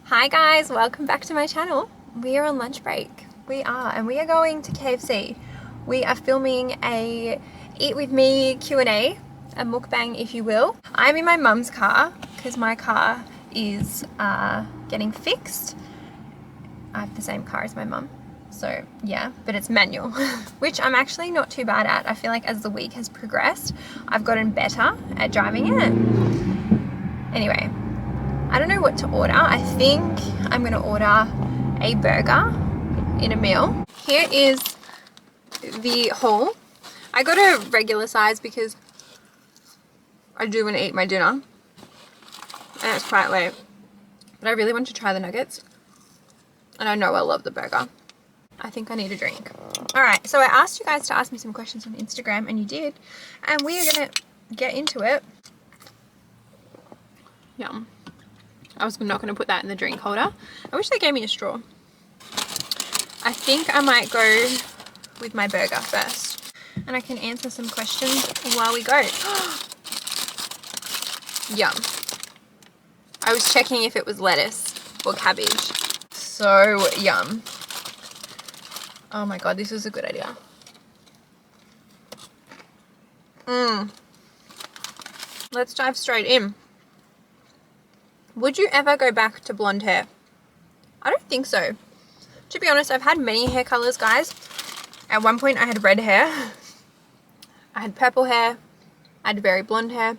Hi guys, welcome back to my channel. We are on lunch break. We are going to KFC. We are filming a Eat With Me Q&A, a mukbang if you will. I'm in my mum's car because my car is getting fixed. I have the same car as my mum, so yeah, but it's manual, which I'm actually not too bad at. I feel like as the week has progressed, I've gotten better at driving it. Anyway, I don't know what to order. I think I'm gonna order a burger in a meal. Here is the haul. I got a regular size because I do want to eat my dinner and it's quite late, but I really want to try the nuggets and I know I love the burger. I think I need a drink. All right, so I asked you guys to ask me some questions on Instagram and you did, and we are gonna get into it. Yum. I was not going to put that in the drink holder. I wish they gave me a straw. I think I might go with my burger first. And I can answer some questions while we go. Yum. I was checking if it was lettuce or cabbage. So yum. Oh my god, this is a good idea. Let's dive straight in. Would you ever go back to blonde hair? I don't think so. To be honest, I've had many hair colors, guys. At one point I had red hair. I had purple hair. I had very blonde hair.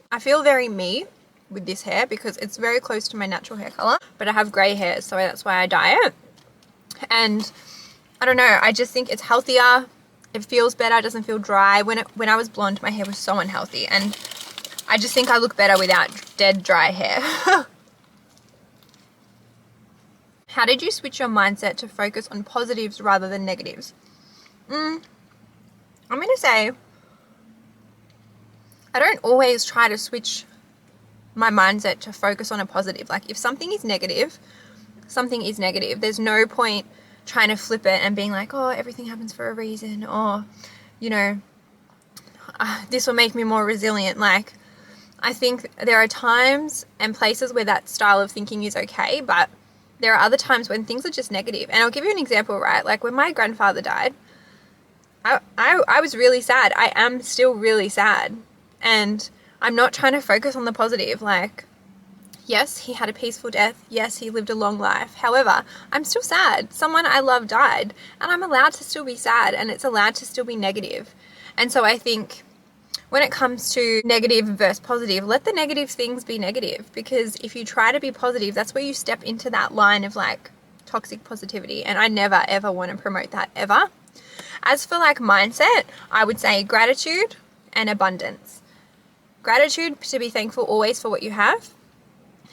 I feel very me with this hair because it's very close to my natural hair color, but I have gray hair, so that's why I dye it. And I don't know, I just think it's healthier. It feels better, it doesn't feel dry. When I was blonde, my hair was so unhealthy, and I just think I look better without dead, dry hair. How did you switch your mindset to focus on positives rather than negatives? I'm going to say I don't always try to switch my mindset to focus on a positive. Like if something is negative, something is negative. There's no point trying to flip it and being like, oh, everything happens for a reason, or you know, this will make me more resilient. Like I think there are times and places where that style of thinking is okay, but there are other times when things are just negative. And I'll give you an example, right? Like when my grandfather died, I was really sad. I am still really sad, and I'm not trying to focus on the positive. Like, yes, he had a peaceful death. Yes, he lived a long life. However, I'm still sad. Someone I love died, and I'm allowed to still be sad, and it's allowed to still be negative. And so I think when it comes to negative versus positive, let the negative things be negative, because if you try to be positive, that's where you step into that line of like toxic positivity. And I never ever want to promote that ever. As for like mindset, I would say gratitude and abundance. Gratitude, to be thankful always for what you have.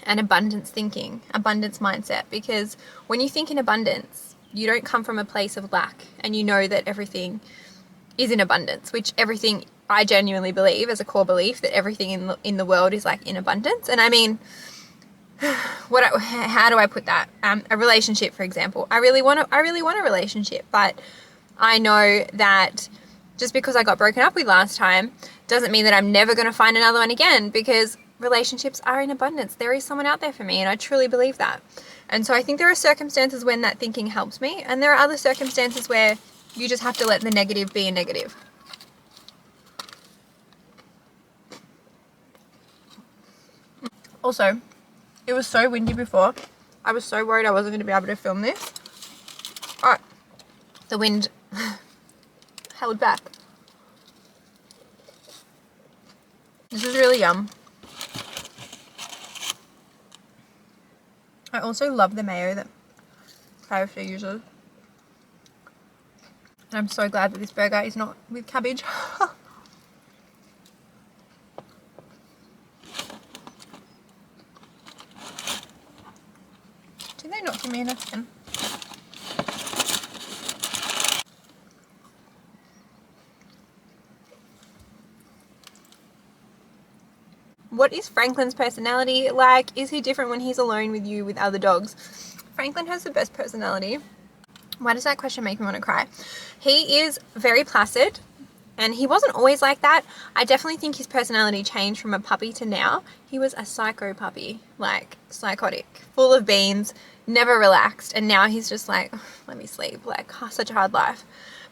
And abundance thinking, abundance mindset, because when you think in abundance, you don't come from a place of lack, and you know that everything is in abundance, which everything, I genuinely believe as a core belief that everything in the world is like in abundance. And I mean, how do I put that? A relationship, for example. I really want a relationship, but I know that just because I got broken up with last time doesn't mean that I'm never going to find another one again, because relationships are in abundance. There is someone out there for me, and I truly believe that. And so I think there are circumstances when that thinking helps me, and there are other circumstances where you just have to let the negative be a negative. Also, it was so windy before. I was so worried I wasn't going to be able to film this. Alright, the wind held back. This is really yum. I also love the mayo that KFC uses. And I'm so glad that this burger is not with cabbage. Did they not give me a napkin? What is Franklin's personality like? Is he different when he's alone with you with other dogs? Franklin has the best personality. Why does that question make me want to cry? He is very placid. And he wasn't always like that. I definitely think his personality changed from a puppy to now. He was a psycho puppy, like psychotic, full of beans, never relaxed. And now he's just like, "Oh, let me sleep," like such a hard life.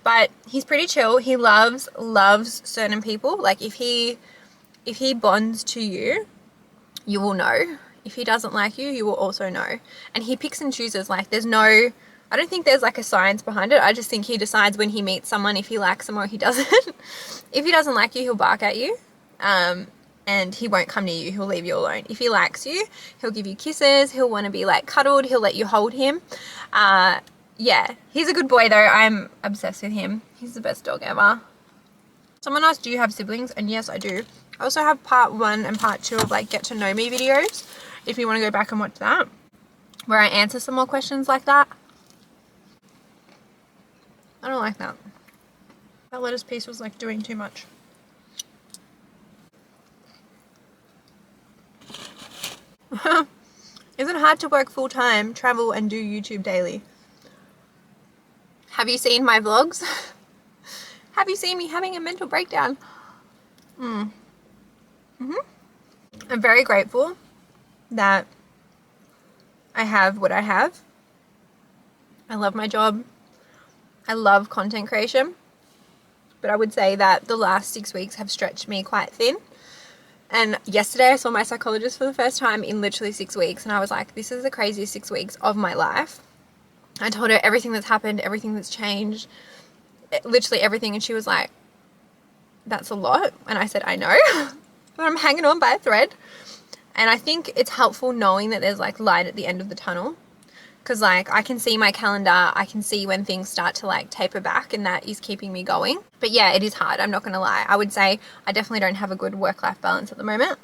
But he's pretty chill. He loves certain people. Like if he bonds to you, you will know. If he doesn't like you, you will also know. And he picks and chooses. Like I don't think there's like a science behind it. I just think he decides when he meets someone if he likes them or he doesn't. If he doesn't like you, he'll bark at you. And he won't come near you. He'll leave you alone. If he likes you, he'll give you kisses. He'll want to be like cuddled. He'll let you hold him. Yeah, he's a good boy though. I'm obsessed with him. He's the best dog ever. Someone asked, do you have siblings? And yes, I do. I also have part 1 and part 2 of like get to know me videos. If you want to go back and watch that, where I answer some more questions like that. I don't like that. That lettuce piece was like doing too much. Is it hard to work full time, travel and do YouTube daily? Have you seen my vlogs? Have you seen me having a mental breakdown? I'm very grateful that I have what I have. I love my job. I love content creation, but I would say that the last 6 weeks have stretched me quite thin. And yesterday I saw my psychologist for the first time in literally 6 weeks, and I was like, this is the craziest 6 weeks of my life. I told her everything that's happened, everything that's changed, literally everything, and she was like, that's a lot. And I said, I know, but I'm hanging on by a thread. And I think it's helpful knowing that there's like light at the end of the tunnel. Because like I can see my calendar, I can see when things start to like taper back, and that is keeping me going. But yeah, it is hard, I'm not going to lie. I would say I definitely don't have a good work-life balance at the moment.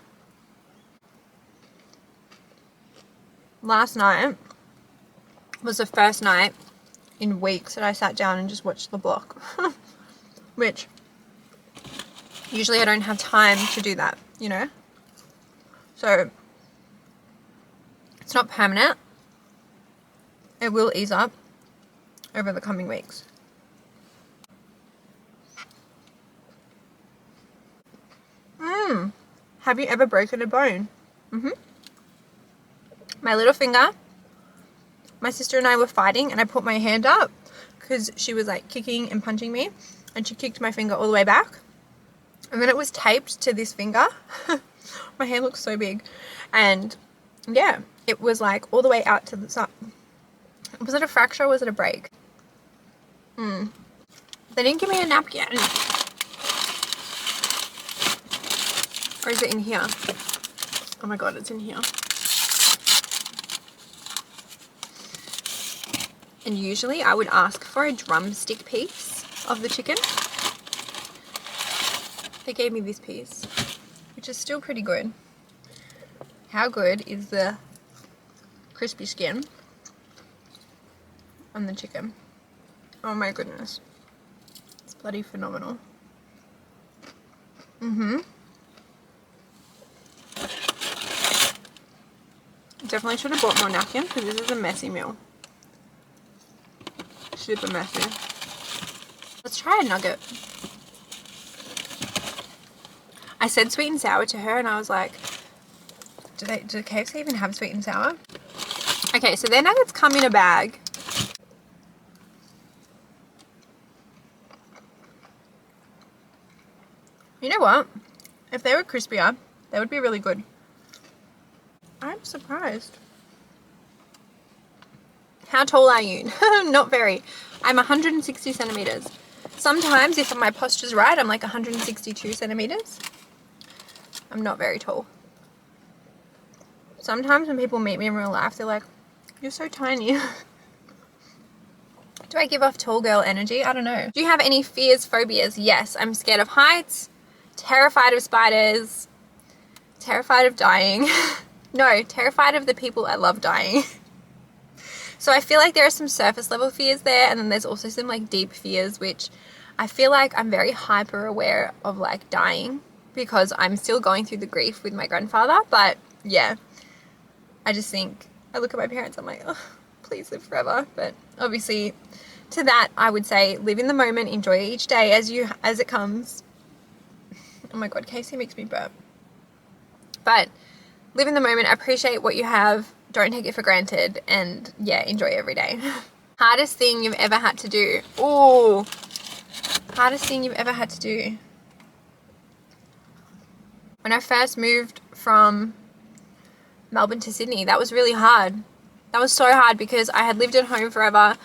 Last night was the first night in weeks that I sat down and just watched the block. Which usually I don't have time to do that, you know? So it's not permanent. It will ease up over the coming weeks. Have you ever broken a bone? My little finger. My sister and I were fighting, and I put my hand up because she was like kicking and punching me, and she kicked my finger all the way back, and then it was taped to this finger. My hand looks so big, and yeah, it was like all the way out to the side. Was it a fracture or was it a break? They didn't give me a napkin. Or is it in here? Oh my god, it's in here. And usually I would ask for a drumstick piece of the chicken. They gave me this piece, which is still pretty good. How good is the crispy skin on the chicken? Oh my goodness. It's bloody phenomenal. Definitely should have bought more napkins because this is a messy meal. Super messy. Let's try a nugget. I said sweet and sour to her, and I was like, do KFC even have sweet and sour? Okay, so their nuggets come in a bag. You know what? If they were crispier, they would be really good. I'm surprised. How tall are you? Not very. I'm 160 centimeters. Sometimes, if my posture's right, I'm like 162 centimeters. I'm not very tall. Sometimes when people meet me in real life, they're like, you're so tiny. Do I give off tall girl energy? I don't know. Do you have any fears, phobias? Yes, I'm scared of heights, terrified of spiders, terrified of dying. No, terrified of the people I love dying. So I feel like there are some surface level fears there, and then there's also some like deep fears, which I feel like I'm very hyper aware of like dying because I'm still going through the grief with my grandfather. But yeah, I just think, I look at my parents, I'm like, oh, please live forever. But obviously to that, I would say live in the moment, enjoy each day as it comes. Oh my God, KFC makes me burp. But live in the moment, appreciate what you have, don't take it for granted, and yeah, enjoy every day. Hardest thing you've ever had to do. Oh, hardest thing you've ever had to do. When I first moved from Melbourne to Sydney, that was really hard. That was so hard because I had lived at home forever.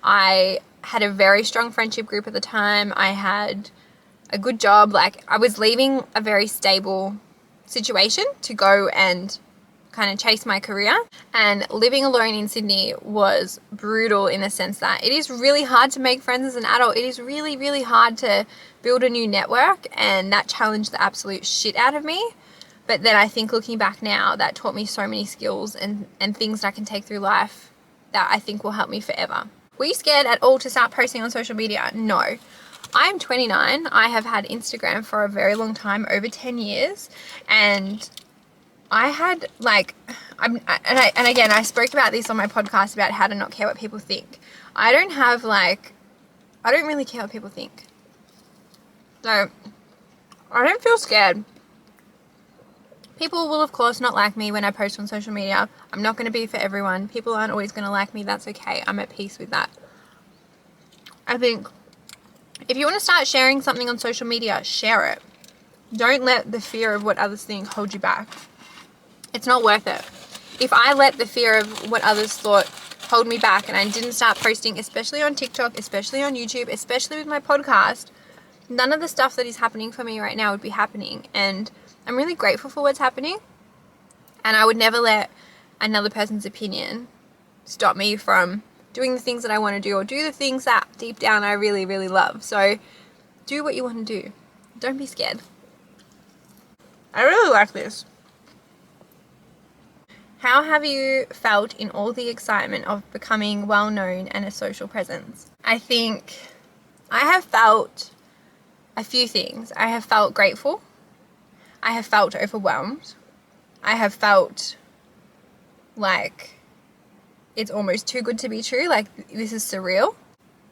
I had a very strong friendship group at the time. I had a good job. Like, I was leaving a very stable situation to go and kind of chase my career, and living alone in Sydney was brutal in the sense that it is really hard to make friends as an adult. It is really, really hard to build a new network, and that challenged the absolute shit out of me. But then I think looking back now, that taught me so many skills and things that I can take through life that I think will help me forever. Were you scared at all to start posting on social media? No. I'm 29. I have had Instagram for a very long time, over 10 years. And I had like, and again, I spoke about this on my podcast about how to not care what people think. I don't really care what people think. So I don't feel scared. People will, of course, not like me when I post on social media. I'm not going to be for everyone. People aren't always going to like me. That's okay. I'm at peace with that. I think if you want to start sharing something on social media, share it. Don't let the fear of what others think hold you back. It's not worth it. If I let the fear of what others thought hold me back and I didn't start posting, especially on TikTok, especially on YouTube, especially with my podcast, none of the stuff that is happening for me right now would be happening. And I'm really grateful for what's happening, and I would never let another person's opinion stop me from doing the things that I want to do, or do the things that deep down I really, really love. So do what you want to do. Don't be scared. I really like this. How have you felt in all the excitement of becoming well known and a social presence? I think I have felt a few things. I have felt grateful. I have felt overwhelmed. I have felt like it's almost too good to be true. Like, this is surreal.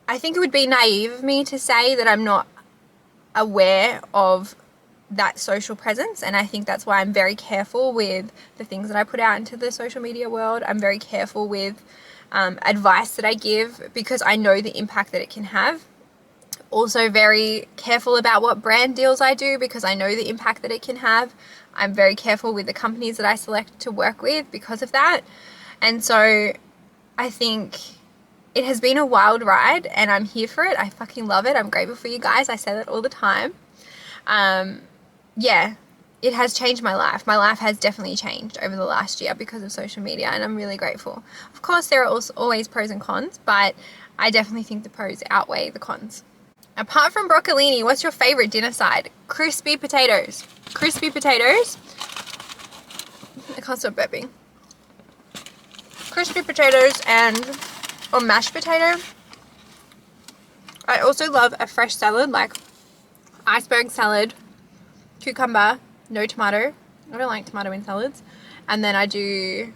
I think it would be naive of me to say that I'm not aware of that social presence, and I think that's why I'm very careful with the things that I put out into the social media world. I'm very careful with advice that I give, because I know the impact that it can have. Also very careful about what brand deals I do, because I know the impact that it can have. I'm very careful with the companies that I select to work with because of that. And so I think it has been a wild ride, and I'm here for it. I fucking love it. I'm grateful for you guys. I say that all the time. Yeah, it has changed my life. My life has definitely changed over the last year because of social media, and I'm really grateful. Of course, there are also always pros and cons, but I definitely think the pros outweigh the cons. Apart from broccolini, what's your favorite dinner side? Crispy potatoes. Crispy potatoes. I can't stop burping. Crispy potatoes or mashed potato. I also love a fresh salad, like iceberg salad, cucumber, no tomato. I don't like tomato in salads. And then I do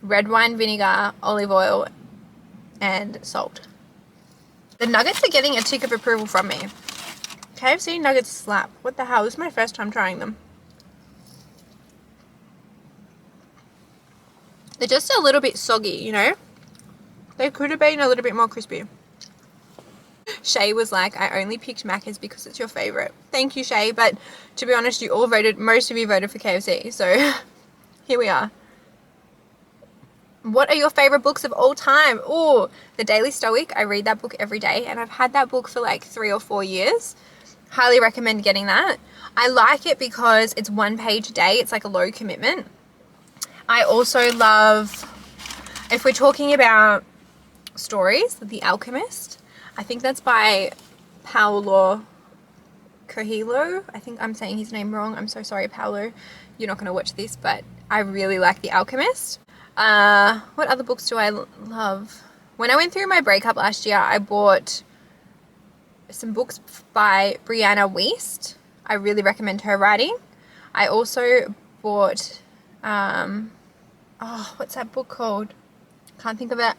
red wine vinegar, olive oil, and salt. The nuggets are getting a tick of approval from me. KFC nuggets slap. What the hell? This is my first time trying them. They're just a little bit soggy, you know? They could have been a little bit more crispy. Shay was like, I only picked Macca's because it's your favorite. Thank you, Shay, but to be honest, most of you voted for KFC, so here we are. What are your favorite books of all time? Oh, The Daily Stoic. I read that book every day, and I've had that book for like 3 or 4 years. Highly recommend getting that. I like it because it's 1 page a day. It's like a low commitment. I also love, if we're talking about stories, The Alchemist. I think that's by Paulo Coelho. I think I'm saying his name wrong. I'm so sorry, Paulo. You're not going to watch this, but I really like The Alchemist. What other books do I love? When I went through my breakup last year, I bought some books by Brianna Wiest. I really recommend her writing. I also bought, what's that book called? Can't think of it.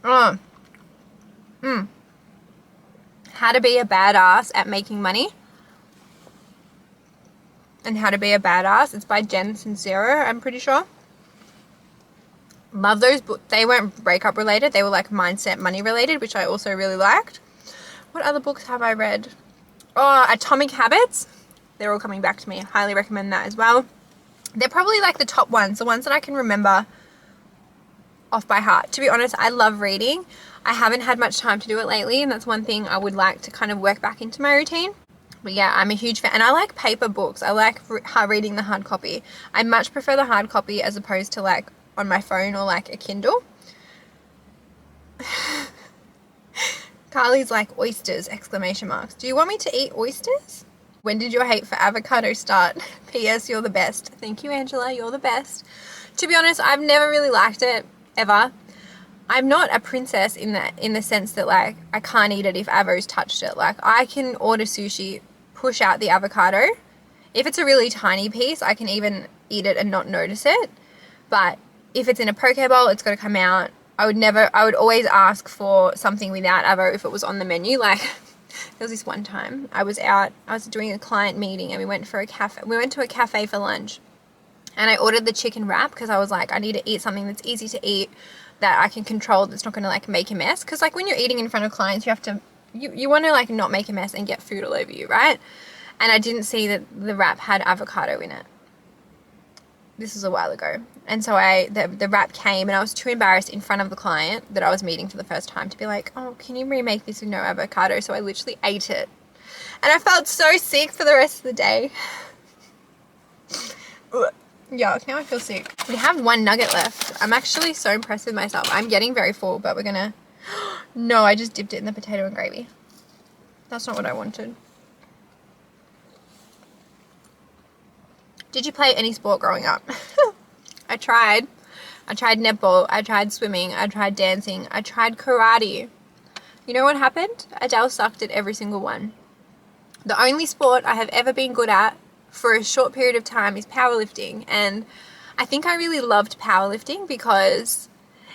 Oh. How to be a badass at making money. And How to Be a Badass. It's by Jen Sincero, I'm pretty sure. Love those books. They weren't breakup related. They were like mindset, money related, which I also really liked. What other books have I read? Oh, Atomic Habits. They're all coming back to me. I highly recommend that as well. They're probably like the top ones, the ones that I can remember off by heart. To be honest, I love reading. I haven't had much time to do it lately, and that's one thing I would like to kind of work back into my routine. But yeah, I'm a huge fan, and I like paper books. I like reading the hard copy. I much prefer the hard copy as opposed to like on my phone or like a Kindle. Carly's like, oysters, exclamation marks. Do you want me to eat oysters? When did your hate for avocado start? P.S. You're the best. Thank you, Angela. You're the best. To be honest, I've never really liked it, ever. I'm not a princess in the sense that like I can't eat it if Avo's touched it. Like I can order sushi, push out the avocado. If it's a really tiny piece, I can even eat it and not notice it. But if it's in a poke bowl, it's got to come out. I would always ask for something without avo if it was on the menu. Like there was this one time I was doing a client meeting and we went to a cafe for lunch, and I ordered the chicken wrap because I was like, I need to eat something that's easy to eat, that I can control, that's not going to like make a mess. Because like when you're eating in front of clients, you have to, you want to like not make a mess and get food all over you, right? And I didn't see that the wrap had avocado in it. This was a while ago. And so the wrap came and I was too embarrassed in front of the client that I was meeting for the first time to be like, oh, can you remake this with no avocado? So I literally ate it. And I felt so sick for the rest of the day. Yuck, now I feel sick. We have one nugget left. I'm actually so impressed with myself. I'm getting very full, but we're gonna... No, I just dipped it in the potato and gravy. That's not what I wanted. Did you play any sport growing up? I tried. I tried netball. I tried swimming. I tried dancing. I tried karate. You know what happened? Adele sucked at every single one. The only sport I have ever been good at for a short period of time is powerlifting. And I think I really loved powerlifting because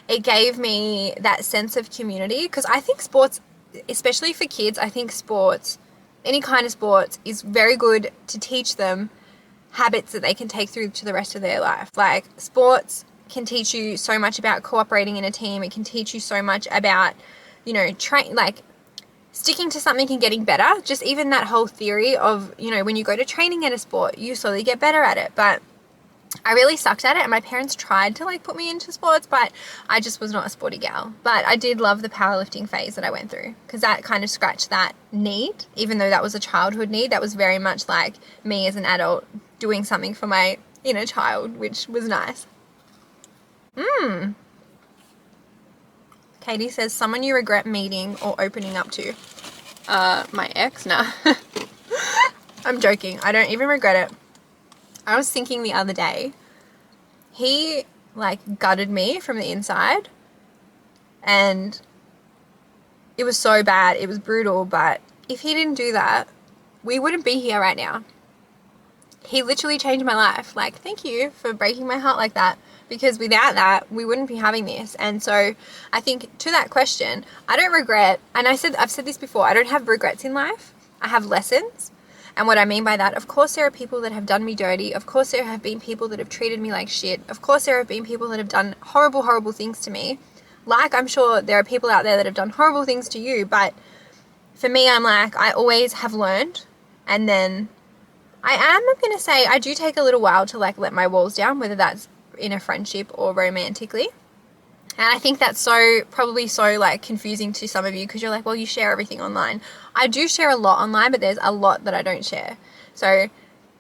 it gave me that sense of community. Because I think sports, especially for kids, I think sports, any kind of sports, is very good to teach them habits that they can take through to the rest of their life. Like sports can teach you so much about cooperating in a team. It can teach you so much about, you know, sticking to something and getting better. Just even that whole theory of, you know, when you go to training in a sport, you slowly get better at it. But I really sucked at it, and my parents tried to like put me into sports, but I just was not a sporty gal. But I did love the powerlifting phase that I went through, because that kind of scratched that need. Even though that was a childhood need, that was very much like me as an adult doing something for my inner child, which was nice. Katie says, someone you regret meeting or opening up to. My ex? Nah. I'm joking. I don't even regret it. I was thinking the other day, he like gutted me from the inside, and it was so bad. It was brutal, but if he didn't do that, we wouldn't be here right now. He literally changed my life. Like, thank you for breaking my heart like that, because without that, we wouldn't be having this. And so I think to that question, I don't regret, and I've said this before, I don't have regrets in life. I have lessons. And what I mean by that, of course there are people that have done me dirty. Of course there have been people that have treated me like shit. Of course there have been people that have done horrible, horrible things to me. Like, I'm sure there are people out there that have done horrible things to you. But for me, I'm like, I always have learned. And then I'm going to say I do take a little while to like let my walls down, whether that's in a friendship or romantically. And I think that's probably so like confusing to some of you, because you're like, well, you share everything online. I do share a lot online, but there's a lot that I don't share. So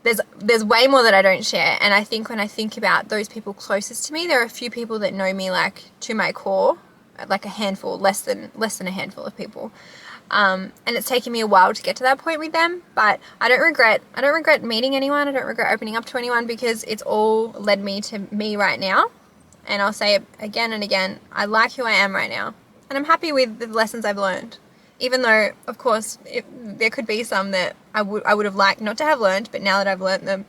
there's way more that I don't share. And I think when I think about those people closest to me, there are a few people that know me like to my core, like a handful, less than a handful of people. And it's taken me a while to get to that point with them, but I don't regret meeting anyone. I don't regret opening up to anyone, because it's all led me to me right now. And I'll say it again and again, I like who I am right now. And I'm happy with the lessons I've learned. Even though, of course, there could be some that I would have liked not to have learned, but now that I've learned them...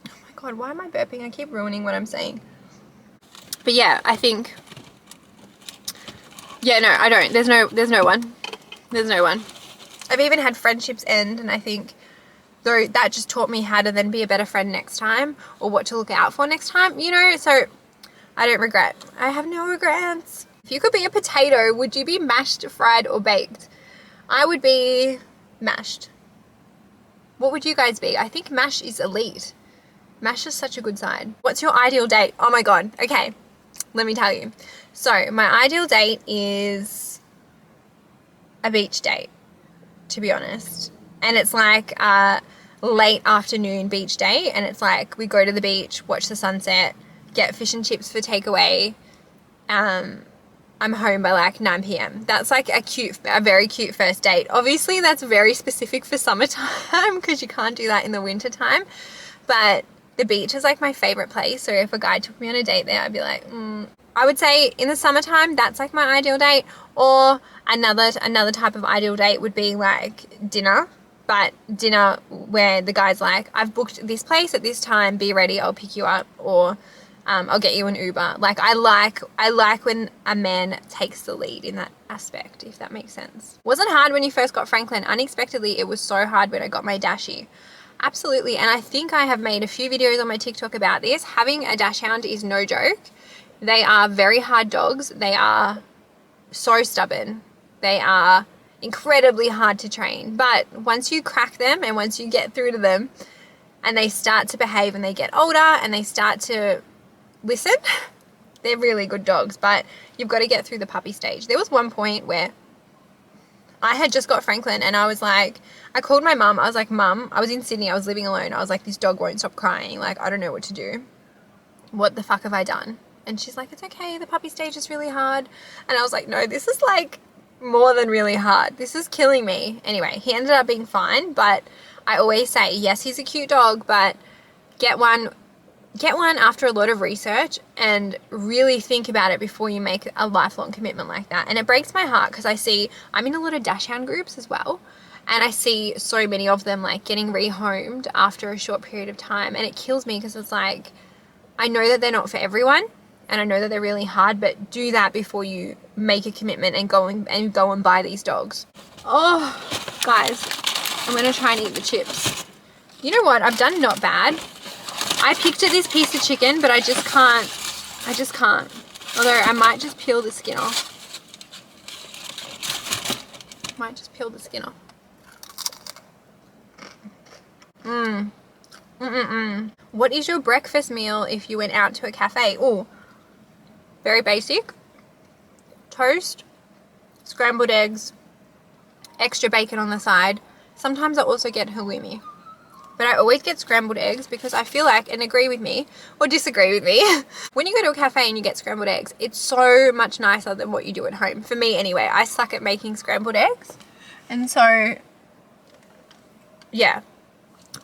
Oh my God, why am I burping? I keep ruining what I'm saying. But yeah, I think Yeah, no, I don't. There's no one. There's no one. I've even had friendships end, and I think though that just taught me how to then be a better friend next time, or what to look out for next time, you know, so I don't regret. I have no regrets. If you could be a potato, would you be mashed, fried, or baked? I would be mashed. What would you guys be? I think mash is elite. Mash is such a good side. What's your ideal date? Oh my God. Okay, let me tell you. So my ideal date is a beach date, to be honest. And it's like a late afternoon beach date. And it's like we go to the beach, watch the sunset, get fish and chips for takeaway. I'm home by like 9 p.m. That's like a very cute first date. Obviously that's very specific for summertime because you can't do that in the winter time. But the beach is like my favorite place. So if a guy took me on a date there, I'd be like, I would say in the summertime, that's like my ideal date. Or another type of ideal date would be like dinner. But dinner where the guy's like, I've booked this place at this time, be ready, I'll pick you up, or I'll get you an Uber. Like I like when a man takes the lead in that aspect, if that makes sense. Wasn't hard when you first got Franklin. Unexpectedly, it was so hard when I got my Dashie. Absolutely, and I think I have made a few videos on my TikTok about this. Having a Dashhound is no joke. They are very hard dogs. They are so stubborn. They are incredibly hard to train. But once you crack them and once you get through to them and they start to behave and they get older and they start to listen, they're really good dogs. But you've got to get through the puppy stage. There was one point where I had just got Franklin and I was like, I called my mum. I was like, Mum, I was in Sydney. I was living alone. I was like, this dog won't stop crying. Like, I don't know what to do. What the fuck have I done? And she's like, it's okay. The puppy stage is really hard. And I was like, no, this is like more than really hard. This is killing me. Anyway, he ended up being fine. But I always say, yes, he's a cute dog, but get one after a lot of research and really think about it before you make a lifelong commitment like that. And it breaks my heart because I'm in a lot of Dashhound groups as well. And I see so many of them like getting rehomed after a short period of time. And it kills me because it's like, I know that they're not for everyone. And I know that they're really hard, but do that before you make a commitment and go and buy these dogs. Oh, guys, I'm going to try and eat the chips. You know what? I've done not bad. I picked at this piece of chicken, but I just can't. Although I might just peel the skin off. What is your breakfast meal if you went out to a cafe? Oh, very basic. Toast, scrambled eggs, extra bacon on the side. Sometimes I also get halloumi. But I always get scrambled eggs because I feel like, and agree with me or disagree with me, when you go to a cafe and you get scrambled eggs, it's so much nicer than what you do at home. For me anyway, I suck at making scrambled eggs. And so, yeah,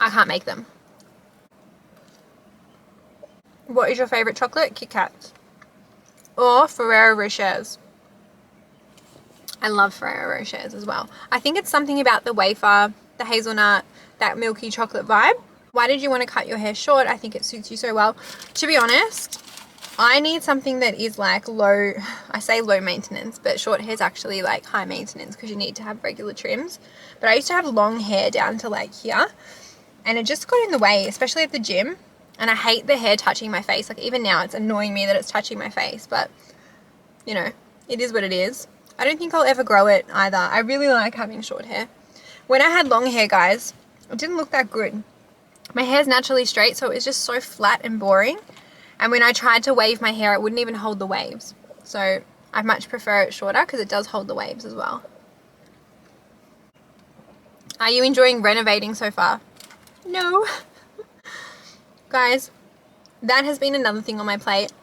I can't make them. What is your favorite chocolate? Kit Kats. Or Ferrero Rochers. I love Ferrero Rochers as well. I think it's something about the wafer, the hazelnut, that milky chocolate vibe. Why did you want to cut your hair short? I think it suits you so well. To be honest, I need something that is like low, I say low maintenance, but short hair is actually like high maintenance because you need to have regular trims. But I used to have long hair down to like here and it just got in the way, especially at the gym. And I hate the hair touching my face. Like even now it's annoying me that it's touching my face, but you know, it is what it is. I don't think I'll ever grow it either. I really like having short hair. When I had long hair, guys, it didn't look that good. My hair's naturally straight, so it was just so flat and boring. And when I tried to wave my hair, it wouldn't even hold the waves. So I much prefer it shorter because it does hold the waves as well. Are you enjoying renovating so far? No. Guys, that has been another thing on my plate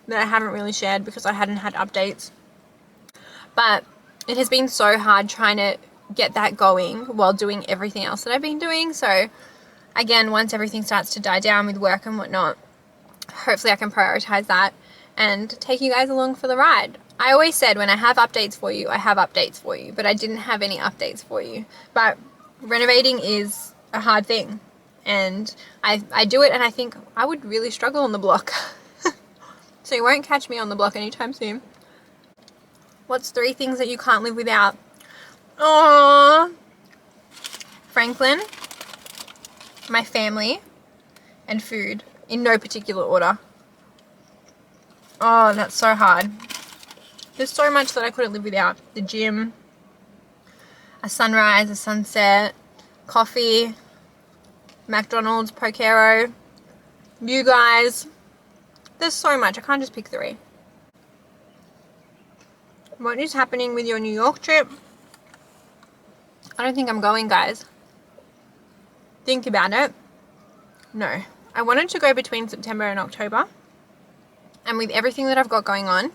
that I haven't really shared because I hadn't had updates. But it has been so hard trying to get that going while doing everything else that I've been doing. So again, once everything starts to die down with work and whatnot, hopefully I can prioritize that and take you guys along for the ride. I always said when I have updates for you, I have updates for you, but I didn't have any updates for you. But renovating is a hard thing. And I do it and I think I would really struggle on the block. So you won't catch me on the block anytime soon. What's 3 things that you can't live without? Oh, Franklin, my family, and food, in no particular order. Oh, that's so hard. There's so much that I couldn't live without. The gym, a sunrise, a sunset, coffee, McDonald's, Pokero, you guys. There's so much. I can't just pick 3. What is happening with your New York trip? I don't think I'm going, guys. Think about it. No. I wanted to go between September and October. And with everything that I've got going on,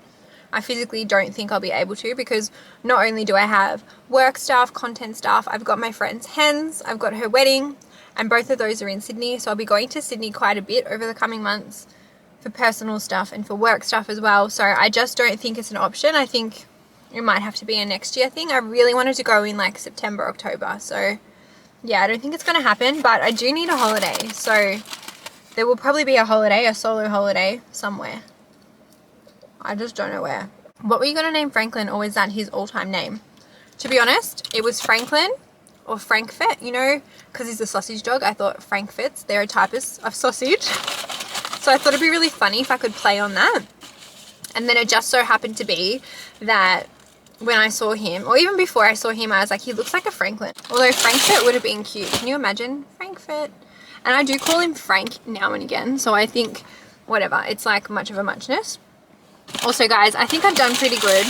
I physically don't think I'll be able to, because not only do I have work stuff, content stuff, I've got my friend's hens, I've got her wedding, and both of those are in Sydney. So I'll be going to Sydney quite a bit over the coming months for personal stuff and for work stuff as well. So I just don't think it's an option. I think it might have to be a next year thing. I really wanted to go in like September, October. So yeah, I don't think it's going to happen, but I do need a holiday. So there will probably be a holiday, a solo holiday somewhere. I just don't know where. What were you going to name Franklin, or is that his all-time name? To be honest, it was Franklin or Frankfurt, you know, because he's a sausage dog. I thought Frankfurts, they're a type of sausage. So I thought it'd be really funny if I could play on that. And then it just so happened to be that when I saw him, or even before I saw him, I was like, he looks like a Franklin. Although Frankfurt would have been cute. Can you imagine? Frankfurt. And I do call him Frank now and again. So I think, whatever, it's like much of a muchness. Also, guys, I think I've done pretty good.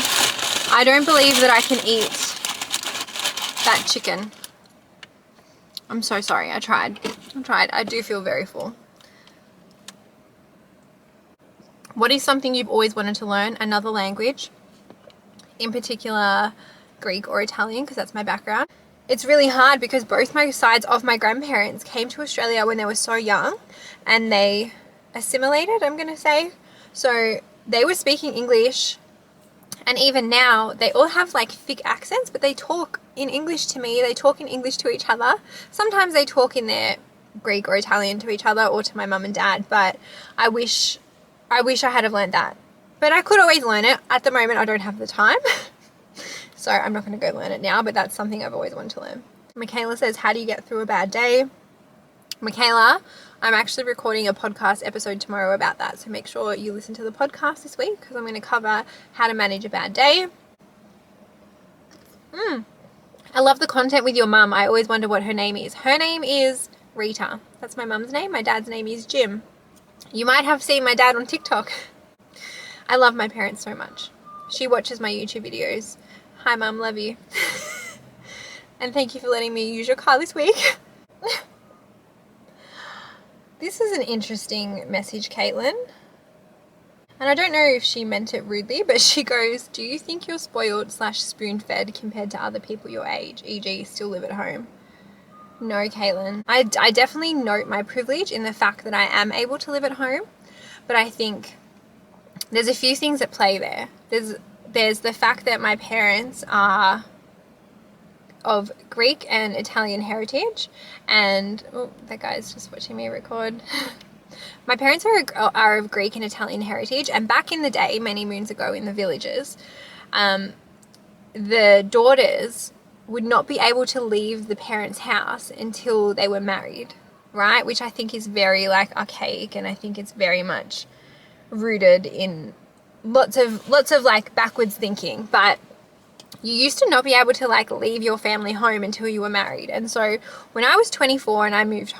I don't believe that I can eat that chicken. I'm so sorry. I tried. I do feel very full. What is something you've always wanted to learn? Another language, in particular Greek or Italian, because that's my background. It's really hard because both my sides of my grandparents came to Australia when they were so young, and they assimilated, I'm going to say. So they were speaking English, and even now they all have like thick accents, but they talk in English to me. They talk in English to each other. Sometimes they talk in their Greek or Italian to each other or to my mum and dad, but I wish I had have learned that. But I could always learn it. At the moment, I don't have the time. So I'm not going to go learn it now, but that's something I've always wanted to learn. Michaela says, how do you get through a bad day? Michaela, I'm actually recording a podcast episode tomorrow about that. So make sure you listen to the podcast this week, because I'm going to cover how to manage a bad day. I love the content with your mum. I always wonder what her name is. Her name is Rita. That's my mum's name. My dad's name is Jim. You might have seen my dad on TikTok. I love my parents so much. She watches my YouTube videos. Hi, Mum. Love you. And thank you for letting me use your car this week. This is an interesting message, Caitlin. And I don't know if she meant it rudely, but she goes, do you think you're spoiled / spoon-fed compared to other people your age, e.g. still live at home? No, Caitlin. I definitely note my privilege in the fact that I am able to live at home, but I think there's a few things at play there. There's the fact that my parents are of Greek and Italian heritage, and oh, that guy's just watching me record. My parents are of Greek and Italian heritage, and back in the day, many moons ago in the villages, the daughters would not be able to leave the parents' house until they were married, right? Which I think is very like archaic, and I think it's very much rooted in lots of like backwards thinking. But you used to not be able to like leave your family home until you were married. And so when I was 24 and I moved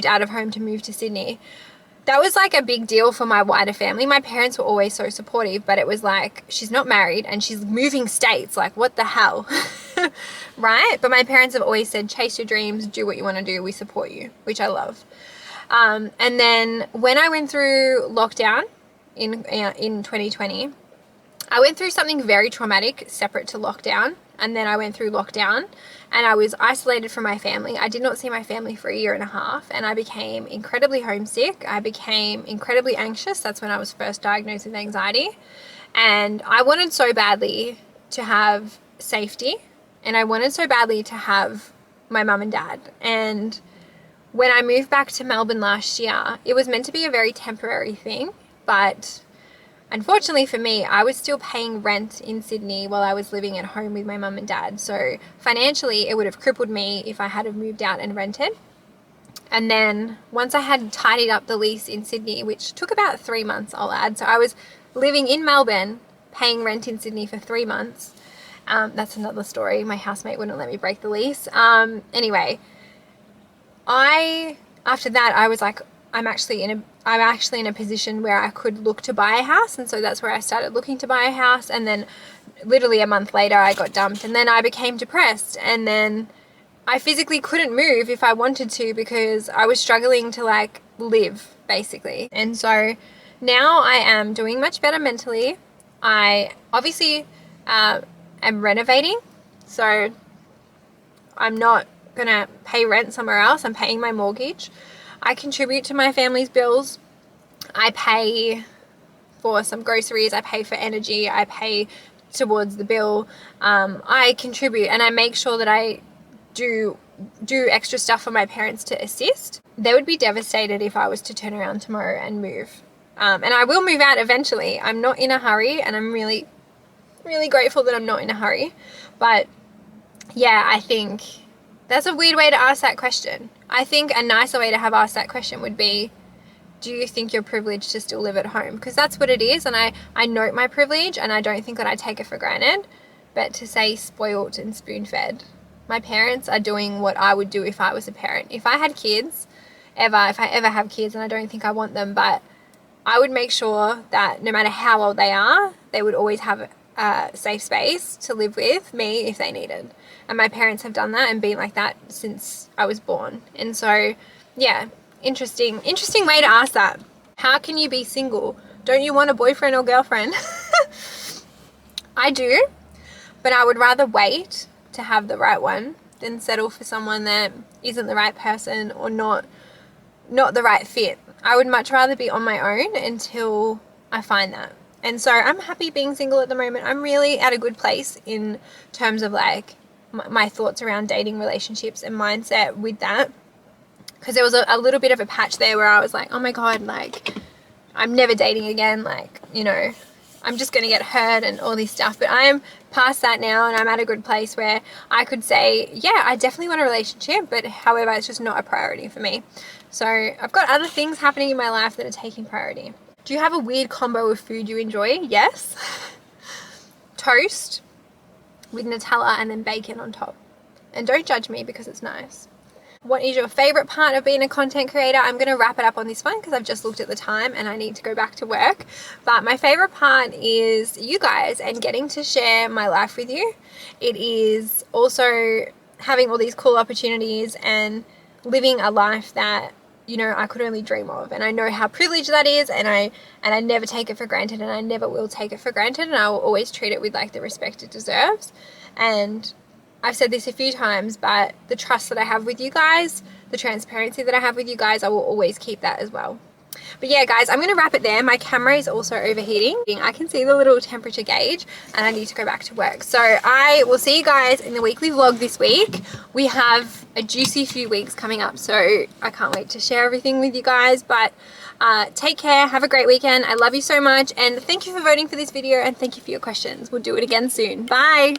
out of home to move to Sydney, that was like a big deal for my wider family. My parents were always so supportive, but it was like, she's not married and she's moving states. Like, what the hell? Right? But my parents have always said, chase your dreams, do what you want to do. We support you, which I love. And then when I went through lockdown in 2020, I went through something very traumatic separate to lockdown. And then I went through lockdown and I was isolated from my family. I did not see my family for a year and a half, and I became incredibly homesick. I became incredibly anxious. That's when I was first diagnosed with anxiety. And I wanted so badly to have safety, and I wanted so badly to have my mum and dad. And when I moved back to Melbourne last year, it was meant to be a very temporary thing, but unfortunately for me, I was still paying rent in Sydney while I was living at home with my mum and dad. So financially, it would have crippled me if I had have moved out and rented. And then once I had tidied up the lease in Sydney, which took about 3 months, I'll add. So I was living in Melbourne, paying rent in Sydney for 3 months. That's another story. My housemate wouldn't let me break the lease. Anyway, after that, I was like, I'm actually in a position where I could look to buy a house. And so that's where I started looking to buy a house. And then literally a month later, I got dumped, and then I became depressed. And then I physically couldn't move if I wanted to because I was struggling to like live basically. And so now I am doing much better mentally. I obviously am renovating, so I'm not gonna pay rent somewhere else. I'm paying my mortgage. I contribute to my family's bills. I pay for some groceries. I pay for energy. I pay towards the bill. I contribute, and I make sure that I do extra stuff for my parents to assist. They would be devastated if I was to turn around tomorrow and move. And I will move out eventually. I'm not in a hurry, and I'm really, really grateful that I'm not in a hurry. But yeah, I think that's a weird way to ask that question. I think a nicer way to have asked that question would be, do you think you're privileged to still live at home? Because that's what it is, and I note my privilege, and I don't think that I take it for granted. But to say spoilt and spoon-fed, my parents are doing what I would do if I was a parent. If I had kids, if I ever have kids, and I don't think I want them, but I would make sure that no matter how old they are, they would always have a safe space to live with me if they needed. And my parents have done that and been like that since I was born. And so, yeah, interesting way to ask that. How can you be single? Don't you want a boyfriend or girlfriend? I do, but I would rather wait to have the right one than settle for someone that isn't the right person or not the right fit. I would much rather be on my own until I find that. And so I'm happy being single at the moment. I'm really at a good place in terms of like my thoughts around dating, relationships, and mindset with that. Because there was a little bit of a patch there where I was like, oh my God, like I'm never dating again. Like, you know, I'm just going to get hurt and all this stuff. But I am past that now, and I'm at a good place where I could say, yeah, I definitely want a relationship, but however, it's just not a priority for me. So I've got other things happening in my life that are taking priority. Do you have a weird combo of food you enjoy? Yes. Toast with Nutella and then bacon on top. And don't judge me because it's nice. What is your favorite part of being a content creator? I'm going to wrap it up on this one because I've just looked at the time and I need to go back to work. But my favorite part is you guys and getting to share my life with you. It is also having all these cool opportunities and living a life that, you know, I could only dream of. And I know how privileged that is, and I never take it for granted, and I never will take it for granted, and I will always treat it with like the respect it deserves. And I've said this a few times, but the trust that I have with you guys, the transparency that I have with you guys, I will always keep that as well. But yeah, guys, I'm going to wrap it there. My camera is also overheating. I can see the little temperature gauge and I need to go back to work. So I will see you guys in the weekly vlog this week. We have a juicy few weeks coming up, so I can't wait to share everything with you guys. But take care. Have a great weekend. I love you so much. And thank you for voting for this video, and thank you for your questions. We'll do it again soon. Bye.